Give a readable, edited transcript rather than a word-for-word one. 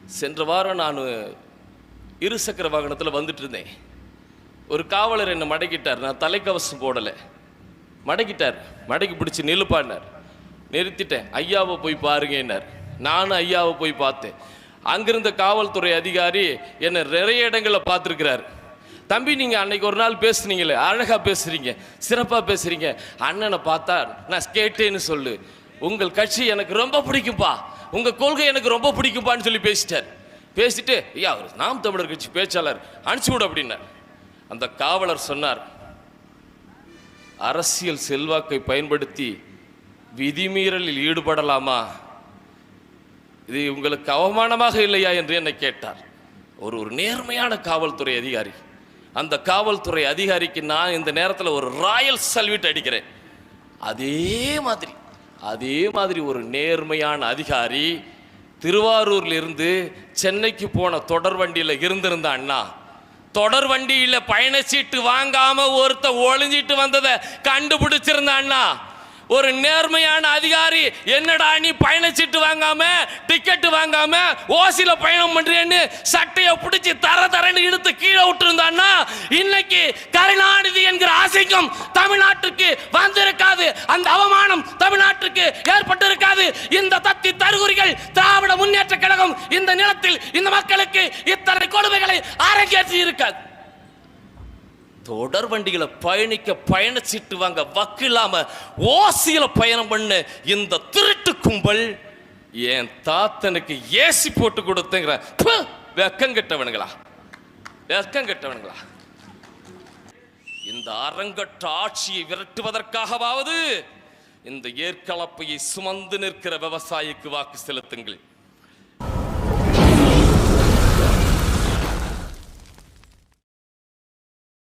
சென்ற வாரம் நான் இருசக்கர வாகனத்தில் வந்துட்டு இருந்தேன். ஒரு காவலர் என்னை மடக்கிட்டார். நான் தலைக்கவசம் போடலை. மடக்கிட்டார். மடக்கி பிடிச்சி நிலுப்பாடினார். நிறுத்திட்டேன். ஐயாவை போய் பாருங்கன்னார். நானும் ஐயாவை போய் பார்த்தேன். அங்கிருந்த காவல்துறை அதிகாரி என்னை நிறைய இடங்களில் பார்த்துருக்கிறார். தம்பி, நீங்கள் அன்னைக்கு ஒரு நாள் பேசுனீங்களே, அழகாக பேசுகிறீங்க, சிறப்பாக பேசுகிறீங்க, அண்ணனை பார்த்தா நான் கேட்டேன்னு சொல்லு, உங்கள் கட்சி எனக்கு ரொம்ப பிடிக்கும்பா, உங்கள் கொள்கை எனக்கு ரொம்ப பிடிக்கும்பான்னு சொல்லி பேசிட்டார். பேசிட்டு ஐயா அவர் நாம் தமிழர் கட்சி பேச்சாளர் அனுப்பிச்சி விடு அப்படின்னார். அந்த காவலர் சொன்னார், அரசியல் செல்வாக்கை பயன்படுத்தி விதிமீறலில் ஈடுபடலாமா? இது உங்களுக்கு அவமானமாக இல்லையா என்று என்னை கேட்டார். ஒரு நேர்மையான காவல்துறை அதிகாரி. அந்த காவல்துறை அதிகாரிக்கு நான் இந்த நேரத்தில் ஒரு ராயல் சல்யூட் அடிக்கிறேன். அதே மாதிரி ஒரு நேர்மையான அதிகாரி திருவாரூர்ல இருந்து சென்னைக்கு போன தொடர் வண்டியில் இருந்திருந்த அண்ணா, தொடர் வண்டியில் பயணச்சீட்டு வாங்காம ஒருத்த ஒளிஞ்சிட்டு வந்ததை கண்டுபிடிச்சிருந்த அண்ணா, ஒரு நேர்மையான அதிகாரி என்னடா நீ பயணச்சீட்டு வாங்காம டிக்கெட் வாங்காம ஓசில பயணம் பண்றேன்னு சட்டையை பிடிச்சி தரன்னு இழுத்து கீழே விட்டுருந்தான்னா இன்னைக்கு கருணாநிதி என்கிற அசிங்கம் தமிழ்நாட்டுக்கு வந்திருக்காது. அந்த அவமானம் தமிழ்நாட்டுக்கு ஏற்பட்டிருக்காது. இந்த தத்தி தருகுறிகள் திராவிட முன்னேற்ற கழகம் இந்த நிலத்தில் இந்த மக்களுக்கு இத்தனை கொடுமைகளை அரங்கேற்றி இருக்காது. தொடர் வண்டிகளை பயணிக்க பயணச்சீட்டு வாங்க வக்கு இல்லாம ஓசியில பயணம் பண்ண இந்த திருட்டு கும்பல் என் தாத்தனுக்கு ஏசி போட்டு கொடுத்தேங்கிற வெக்கம் கெட்டவனுங்களா. இந்த அரங்கட்ட ஆட்சியை விரட்டுவதற்காகவாவது இந்த ஏற்கலப்பையை சுமந்து நிற்கிற விவசாயிக்கு வாக்கு செலுத்துங்கள்.